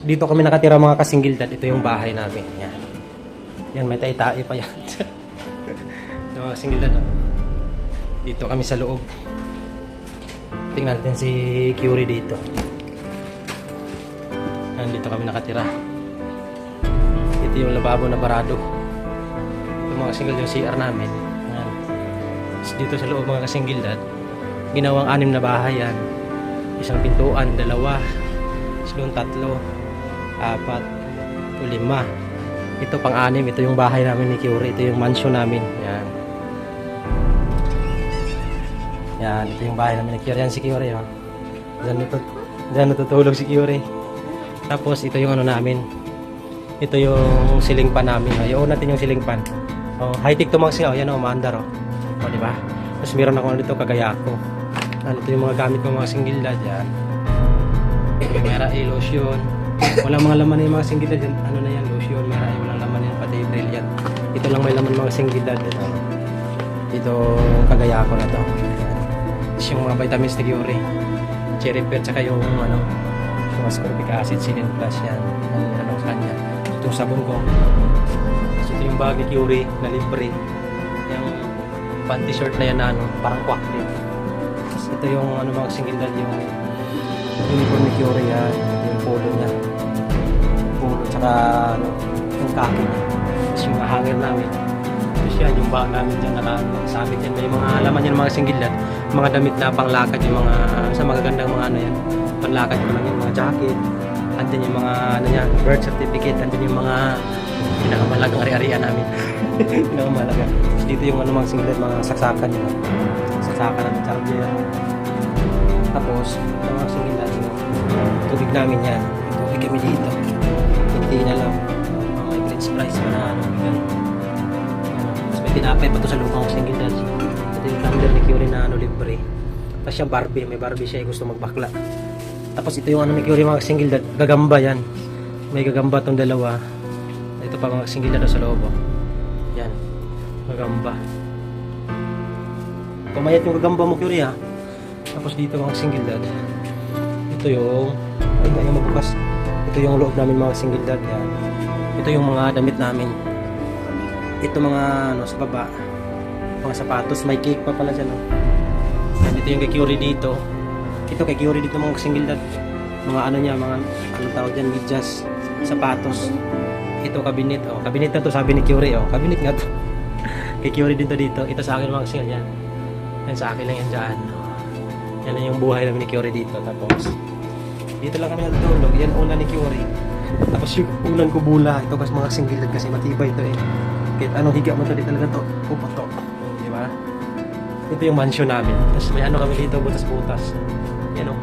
Dito kami nakatira mga kasingildan. Ito yung bahay namin. Yan. Yan, may tayo-tayo pa yan. Ito mga kasingildan. Oh. Dito kami sa loob. Tingnan natin si Curie dito. Yan, dito kami nakatira. Ito yung lababo na barado. Ito mga kasingildan yung CR namin. Yan. Dito sa loob mga kasingildan, ginawang 6 na bahay yan. Isang pintuan, 2, silong 3, 4, 5. Ito pang-6. Ito yung bahay namin ni Curie. Ito yung mansion namin. Yan. Yan. Ito yung bahay namin ni Curie. Yan si Curie. Oh. Diyan natutulog si Curie. Tapos ito yung ano namin. Ito yung ceiling fan namin. Oh. I-on natin yung ceiling fan. Oh, high-tech to mga singaw. Yan o, maandar o. O, diba? Tapos meron ako dito kagaya ko. Ito yung mga gamit ko mga singgilad. Yan. Mera lotion. Walang mga laman yung mga singgilad. Ano na yan? Lotion. Mera walang laman yan. Pati brilliant. Ito lang may laman mga singgilad. Ito kagaya ko na to. Tapos yung mga vitamins ni Curie. Cherry pet. Tsaka yung ano, yung ascorbic acid. Sinin plus yan. Ano sa kanya. Ito yung sabon ko. Tapos ito yung bag ni Curie na libre. Yung panty short na yan na ano, parang kwak din. Tapos ito yung ano mga singgilad. Yung uniform ni Curie yan. Yung polo niya. Polo. Tsaka ano, yung kaki niya. Tapos yung hanger namin. Tapos yan, yung bag namin dyan nakasabit yan. May mga laman yan mga singgilad. Mga damit na panglakad yung mga sa magagandang mga ano yan. Panglakad yung lang yung mga jacket. Andun yung mga ano yan, birth certificate. Andun yung mga pinakamalagang ari-arian namin. Pinakamalaga. Tapos dito yung ano mga singgilad, mga saksakan yun. Saksakan at charger. Tapos, yung mga singgilad, tubig namin yan. Tubig kami dito. Hindi na lang. May French fries pa na ano. Tapos may tinapay pa to sa lukang singgilad. Ito yung tumbler ni Curie na ano, libre. Tapos yung Barbie. May Barbie siya gusto magbakla. Tapos ito yung ano ni Curie mga singgilad. Gagamba yan. May gagamba tong dalawa. Ito pa mga singgilad sa loob. Oh. Yan. Gagamba. Pumayat yung gagamba mo Curie ha. Tapos dito mga singgilad. Ito yung ay kaya magbukas. Ito yung loob namin mga singgilad. Yan. Ito yung mga damit namin. Ito mga ano sa baba. Mga sapatos. May cake pa pala dyan. Oh. Yan. Ito yung kay Curie dito. Ito kay Curie dito mga singgilad. Mga ano niya. Mga anong tawag dyan. Medyas. Sapatos. Ito kabinet. Oh. Kabinet na to sabi ni Curie. Oh. Kabinet nga to. Kay Curie dito dito. Ito sa akin mga singgilad. Yan. Yan sa akin lang yan dyan. Yan na yung buhay namin ni Curie dito. Tapos, dito lang kami natutulog. Yan ulan ni Curie. Tapos yung ulan ko bula. Ito kasi mga singgilad kasi matibay ito eh. Kahit anong higa mo ito, di talaga to. Pupatok. Diba? Ito yung mansion namin. Tapos may ano kami dito, butas-butas. Yan o.